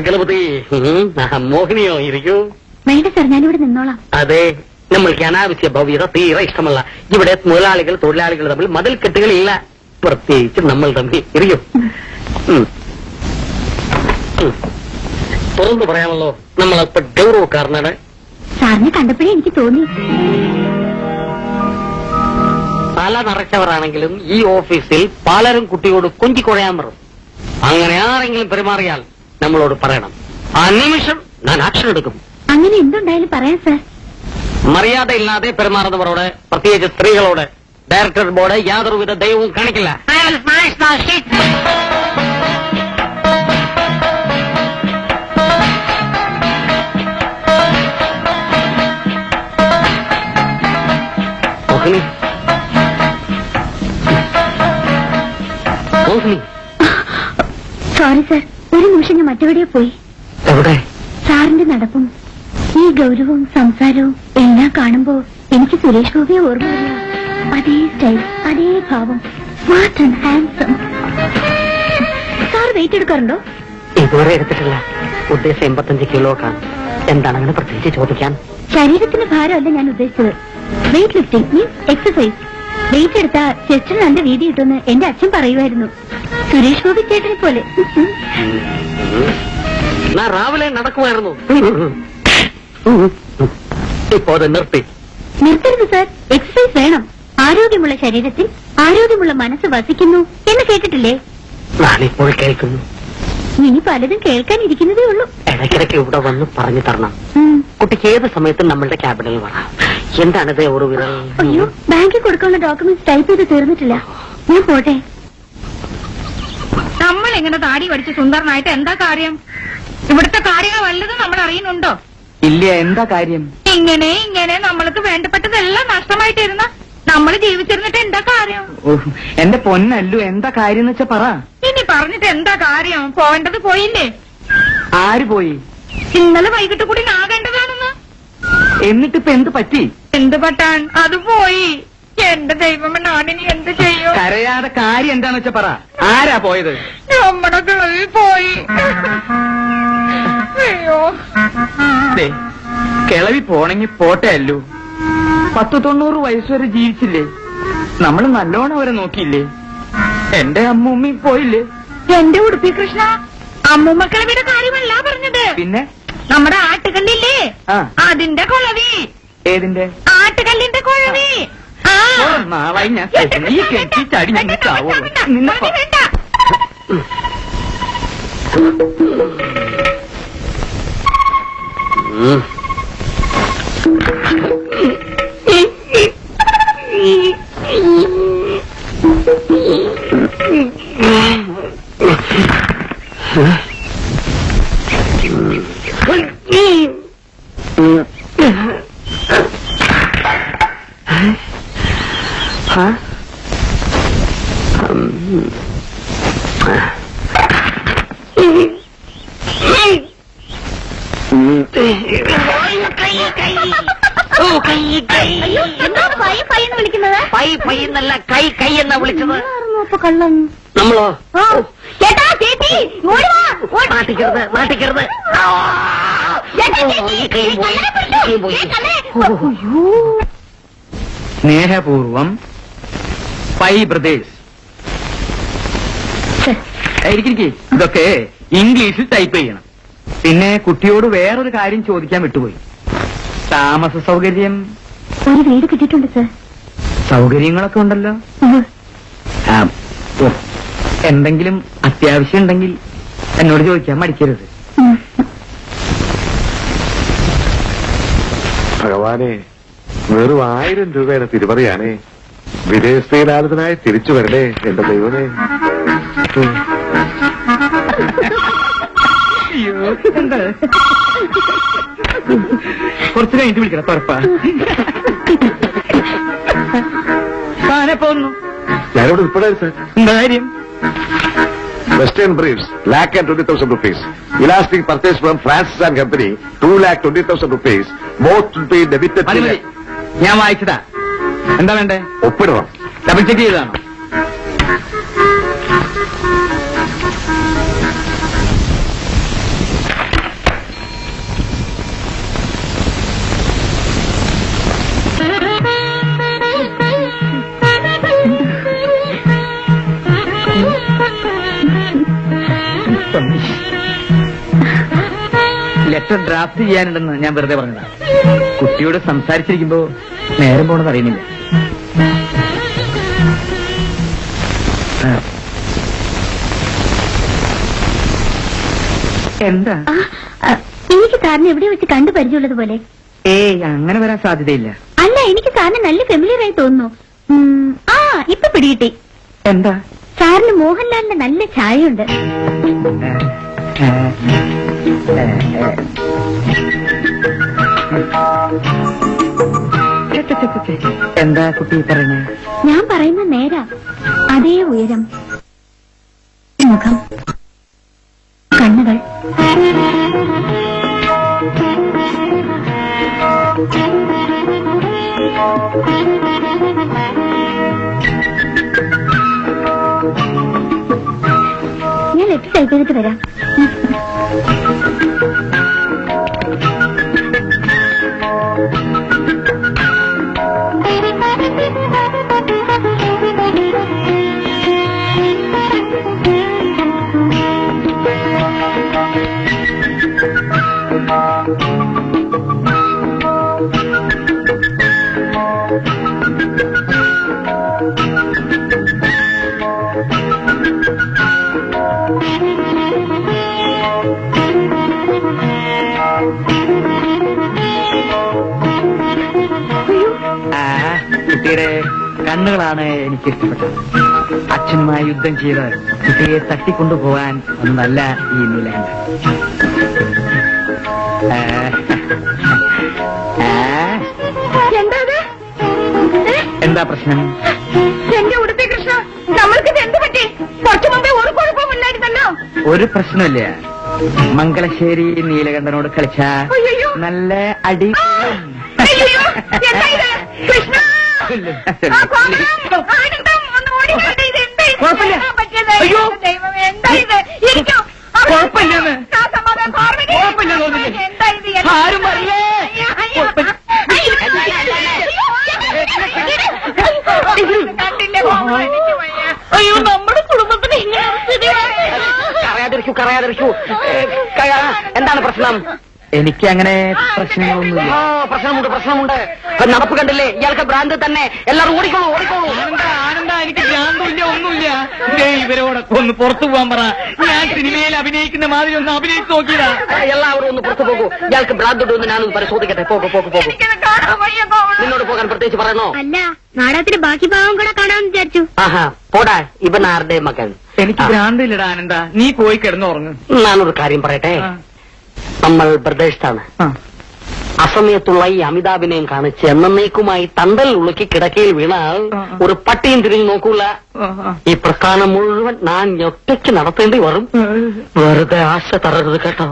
ഗണപതി മോഹിനിയോ ഇരിക്കൂ. വേണ്ട സർ, ഞാനിവിടെ നിന്നോളാം. അതെ, നമ്മൾക്ക് അനാവശ്യ ഭവ്യത തീരെ ഇഷ്ടമല്ല. ഇവിടെ മുതലാളികൾ തൊഴിലാളികൾ തമ്മിൽ മതിൽ കെട്ടുകളില്ല, പ്രത്യേകിച്ച് നമ്മൾ തമ്മിൽ. ഇരിക്കൂ. തുറന്നു പറയാമല്ലോ, നമ്മളപ്പോ ഗൗരവക്കാരനാണ്. സാറിനെ കണ്ടപ്പോഴേ എനിക്ക് തോന്നി. തല നിറച്ചവരാണെങ്കിലും ഈ ഓഫീസിൽ പലരും കുട്ടിയോട് കൊഞ്ചിക്കൊഴയാൻ പറയും. അങ്ങനെ ആരെങ്കിലും പെരുമാറിയാൽ നമ്മളോട് പറയണം. ആ നിമിഷം ഞാൻ ആക്ഷൻ എടുക്കും. അങ്ങനെ എന്തുണ്ടായാലും പറയാം സർ. മര്യാദയില്ലാതെ പെരുമാറുന്നവരോട്, പ്രത്യേകിച്ച് സ്ത്രീകളോട്, ഡയറക്ടർ ബോർഡ് യാതൊരുവിധ ദയവും കാണിക്കില്ല. സോറി സർ, ഒരു നിമിഷം ഞാൻ മറ്റെവിടെയോ പോയി. എവിടെ? സാറിന്റെ നടപ്പും ഈ ഗൗരവവും സംസാരവും എല്ലാം കാണുമ്പോ എനിക്ക് സുരേഷ് ഗോപിയെ ഓർമ്മ വരിക. അതേ സ്റ്റൈൽ, അതേ ഭാവം, smart and handsome. Sir weight എടുക്കാറുണ്ടോ? ഇതുവരെ എടുത്തിട്ടില്ല. ഉദ്ദേശം 85 കിലോ കാണും. എന്താണ് അങ്ങനെ പ്രത്യേകിച്ച് ചോദിക്കാൻ? ശരീരത്തിന്റെ ഭാരമല്ല ഞാൻ ഉദ്ദേശിച്ചത്. Weight lifting means exercise. Weight എടുത്താ ചെസ്റ്റിന് നല്ല വീതി കിട്ടുമെന്ന് എന്റെ അച്ഛൻ പറയുമായിരുന്നു. സുരേഷ് ഗോപി ചേട്ടനെ പോലെ. ഞാൻ രാവിലെ നടക്കുമായിരുന്നു, ഇപ്പോ അത് നിർത്തി. നിർത്തരുത് സർ, എക്സസൈസ് വേണം. ആരോഗ്യമുള്ള ശരീരത്തിൽ ആരോഗ്യമുള്ള മനസ്സ് വസിക്കുന്നു എന്ന് കേട്ടിട്ടില്ലേ? ഞാനിപ്പോൾ കേൾക്കുന്നു. ഇനി പലതും കേൾക്കാനിരിക്കുന്നതേ ഉള്ളൂ. ഇടയ്ക്കിടയ്ക്ക് ഇവിടെ വന്ന് പറഞ്ഞു തരണം. കുട്ടിക്ക് ഏത് സമയത്തും നമ്മളുടെ ക്യാബിനിൽ വരാം. എന്താണിത് ഒരു വിരൽ? അയ്യോ, ബാങ്കിൽ കൊടുക്കാനുള്ള ഡോക്യുമെന്റ്സ് ടൈപ്പ് ചെയ്ത് തീർന്നിട്ടില്ല. ഞാൻ പോട്ടെ. നമ്മൾ ഇങ്ങനെ താടി പഠിച്ച് സുന്ദരനായിട്ട് എന്താ കാര്യം? ഇവിടുത്തെ കാര്യങ്ങൾ വല്ലതും നമ്മൾ അറിയുന്നുണ്ടോ? ഇല്ല. എന്താ കാര്യം? ഇങ്ങനെ ഇങ്ങനെ നമ്മൾക്ക് വേണ്ടപ്പെട്ടതെല്ലാം നഷ്ടമായിട്ടിരുന്ന നമ്മൾ ജീവിച്ചിരുന്നിട്ട് എന്താ കാര്യം? എന്റെ പൊന്നല്ലു, എന്താ കാര്യം എന്ന് വെച്ചാ പറ. ഇനി പറഞ്ഞിട്ട് എന്താ കാര്യം? പോവേണ്ടത് പോയില്ലേ? ആര് പോയി? ഇന്നലെ വൈകിട്ട് കൂടി ആകേണ്ടതാണെന്ന്. എന്നിട്ടിപ്പോ എന്ത് പറ്റി? എന്ത് പറ്റാൻ? അത് പോയി. എന്റെ ദൈവമേ, നാടിനി എന്ത് ചെയ്യും? കരയാതെ കാര്യം എന്താന്ന് വെച്ചാ പറ. ആരാ പോയത്? നമ്മുടെ കിളവിൽ പോയി. അയ്യോ, കിളവി പോണെങ്കി പോട്ടെ അല്ലു. 90 വയസ്സ് വരെ ജീവിച്ചില്ലേ? നമ്മള് നല്ലോണം അവരെ നോക്കിയില്ലേ? എന്റെ അമ്മൂമ്മയും പോയില്ലേ? എന്റെ ഉടുപ്പി കൃഷ്ണ, അമ്മൂമ്മ കിളവിയുടെ കാര്യമല്ല പറഞ്ഞത്. പിന്നെ നമ്മുടെ ആട്ടുകല്ലില്ലേ, അതിന്റെ കുളവി. ഏതിന്റെ? ആട്ടുകല്ലിന്റെ കുഴവി. നാളായി ഞാൻ ഈ കെട്ടി ചാടി ഞാൻ ചാവുള്ളൂ. നിന്നെ വേണ്ട. വിളിക്കുന്നത് കൈ കൈ എന്നാ വിളിച്ചത്. കള്ളൻ നമ്മളോ? ചേട്ടാ, ചേച്ചി, നാട്ടിക്കരുത്, നാട്ടിക്കരുത്. സ്നേഹപൂർവം പൈ ബ്രദേഴ്സ്. ഇതൊക്കെ ഇംഗ്ലീഷിൽ ടൈപ്പ് ചെയ്യണം. പിന്നെ കുട്ടിയോട് വേറൊരു കാര്യം ചോദിക്കാൻ വിട്ടുപോയി. താമസ സൗകര്യം? ഒരു വീട് കിട്ടിയിട്ടുണ്ട് സർ. സൗകര്യങ്ങളൊക്കെ ഉണ്ടല്ലോ. എന്തെങ്കിലും അത്യാവശ്യം ഉണ്ടെങ്കിൽ എന്നോട് ചോദിക്കാൻ മടിക്കരുത്. ഭഗവാനെ, വെറും 1000 രൂപയുടെ തിരുമറിയാണേ. വിദേശീയലാലത്തിനായി തിരിച്ചു വരണേ എന്റെ ദൈവമേ. കുറച്ച് കഴിഞ്ഞിട്ട് വിളിക്കണം. തുറപ്പാ പോന്നു. ഞാനിവിടെ ഉൾപ്പെടെ സാർ. എന്താ കാര്യം? Western briefs, 1,20,000 rupees. Elastic purchase from Francis and Company, 2,20,000 rupees. Both to be debited. ഞാൻ വായിച്ചതാ. എന്താ വേണ്ടേ? ഒപ്പിടണം. ഡബിൾ ചെക്ക് ചെയ്തതാണോ? ലെറ്റർ ഡ്രാഫ്റ്റ് ചെയ്യാനുണ്ടെന്ന് ഞാൻ വെറുതെ പറഞ്ഞതാ. കുട്ടിയോട് സംസാരിച്ചിരിക്കുമ്പോ നേരം പോണെന്ന് അറിയുന്നില്ല. എന്താ? എനിക്ക് സാറിന് എവിടെ വെച്ച് കണ്ടു പരിചയമുള്ളത് പോലെ. ഏയ് അങ്ങനെ വരാൻ സാധ്യതയില്ല. അല്ല, എനിക്ക് സാറിന് നല്ല ഫെമിലിയർ ആയി തോന്നുന്നു. ഇപ്പൊ പിടികിട്ടി. എന്താ? സാറിന് മോഹൻലാലിന്റെ നല്ല ചായയുണ്ട്. എന്താ കുട്ടി പറയണേ? ഞാൻ പറയുന്ന നേരാ. അതേ ഉയരം, മുഖം, കണ്ണുകൾ. ഞാൻ ലെറ്റർ ടൈപ്പ് ചെയ്തിട്ട് വരാം. കുട്ടിയുടെ കണ്ണുകളാണ് എനിക്ക് ഇഷ്ടപ്പെട്ടത്. അച്ഛനുമായി യുദ്ധം ചെയ്ത് കുട്ടിയെ തട്ടിക്കൊണ്ടുപോകാൻ ഒന്നല്ല ഈ നീലകണ്ഠൻ. എന്താ പ്രശ്നം? എന്റെ ഉടുപ്പി കൃഷ്ണ, നമ്മൾക്ക് എന്ത് പറ്റി? കുറച്ചു മുമ്പേ ഒരു കുഴപ്പമില്ലായിരുന്നല്ലോ. ഒരു പ്രശ്നമില്ല. മംഗലശ്ശേരി നീലകണ്ഠനോട് കളിച്ച നല്ല അടി. കൃഷ്ണ, ആരും പറയേ. അയ്യോ, നമ്മുടെ കുടുംബത്തിന് കരയാതിരിക്കൂ. എന്താണ് പ്രശ്നം? എനിക്ക് അങ്ങനെ പ്രശ്നങ്ങളൊന്നുമില്ല. പ്രശ്നമുണ്ട്. നടപ്പ് കണ്ടില്ലേ? ഇയാൾക്ക് ഭ്രാന്ത് തന്നെ. എല്ലാവരും ഓടിക്കോളൂ. ആനന്ദ, എനിക്ക് ഭ്രാന്തില്ല, ഒന്നുമില്ല. ഇവരോടൊക്കെ ഒന്ന് പുറത്തു പോകാൻ പറ. ഞാൻ സിനിമയിൽ അഭിനയിക്കുന്ന മാതിരി ഒന്ന് അഭിനയിച്ച് നോക്കിയതാ. എല്ലാവരും ഒന്ന് പുറത്തു പോകൂ. ഇയാൾക്ക് ഭ്രാന്തുണ്ടോ ഞാനൊന്ന് പരിശോധിക്കട്ടെ. പോകും. നിന്നോട് പോകാൻ പ്രത്യേകിച്ച് പറയണോ? അല്ല, നാടകത്തിന് ബാക്കി ഭാഗം കൂടെ കാണാമെന്ന് വിചാരിച്ചു. ആഹാ, പോടാ. ഇവൻ ആരുടെ മകൻ? എനിക്ക് ഭ്രാന്തില്ലടാ ആനന്ദ. നീ പോയി കിടന്നുറങ്ങ്. ഞാനൊരു കാര്യം പറയട്ടെ. നമ്മൾ പ്രദേശത്താണ്. അസമയത്തുള്ള ഈ അമിതാഭിനയം കാണിച്ച് എന്നേക്കുമായി തണ്ടൽ ഉളുക്കി കിടക്കയിൽ വീണാൽ ഒരു പട്ടിയും തിരിഞ്ഞു നോക്കൂല. ഈ പ്രസ്ഥാനം മുഴുവൻ ഞാൻ ഒറ്റയ്ക്ക് നടത്തേണ്ടി വരും. വെറുതെ ആശ തറരുത് കേട്ടോ.